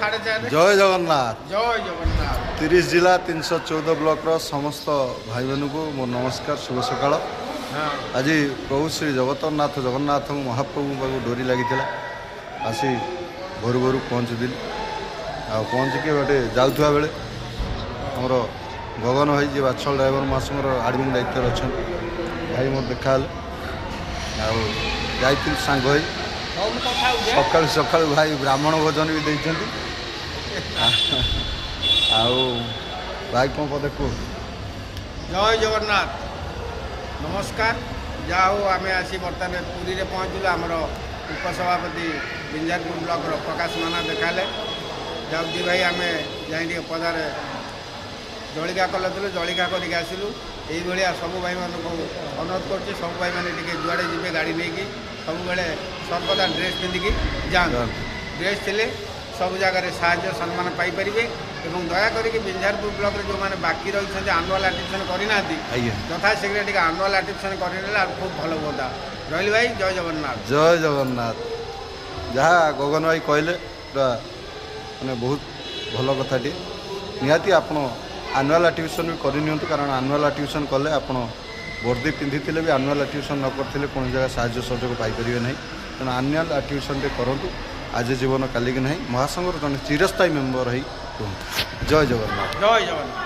जय जगन्नाथ जय जगन्नाथ 30 जिला 314 ब्लॉक समस्त भाई बहन को मो नमस्कार शुभ सकाळ। आज प्रभु श्री जगन्नाथ जगन्नाथ महाप्रभु पाक डोरी लगी आसी घर घर पहुँचदी पहुँचिक गोटे जाऊा बेले आमर गगन भाई जी बाछल ड्राइवर महासंगर आडमिन दायित्व अच्छा भाई मोर देखा जाइल सांग सका सका भाई ब्राह्मण भोजन भी देते भाई कौन पदे कह जय जगन्नाथ नमस्कार जाओ आम आसी बर्तमान पुरी में पहुँचलु आमर उपसभापति बिंजारपुर ब्लॉक प्रकाश माना देखाले जाऊदी भाई आम जाए पदार जलिका कलु जलिका करके आसलु ये सब भाई मान अनुरोध कर सब भाई मैंने जुआड़े जी गाड़ी नहीं कि सब बेले सर्वदा ड्रेस पिंधिकी जाए ड्रेस थे सब जगह साहाय्य सम्मान पाइपर और दयाकोक बिंजारपुर ब्लॉक जो मैंने बाकी रही आनुआल आर्टिफिशन करना यथाशीघ्र टी आनुआल आर्टिफिशन कर खूब भल होता रही भाई जय जगन्नाथ जय जगन्नाथ जहाँ गगन भाई कहले मैंने बहुत भल कथाटी निहाती आपण आनुआल आर्टिफिशन भी करनी कारण आनुआल आर्टिफिशन कले आपण वर्दी पिंधि भी आनुआल आर्टिफिशन न करते कौन जगह साहाय्य सहयोग पाइपर ना तेणु आनुआल आर्टिफिशन करूँ आज जीवन कालिक ना महासंघर जन चिरस्थायी मेम्बर ही कहूँ जय जगन्नाथ जय जगन्नाथ।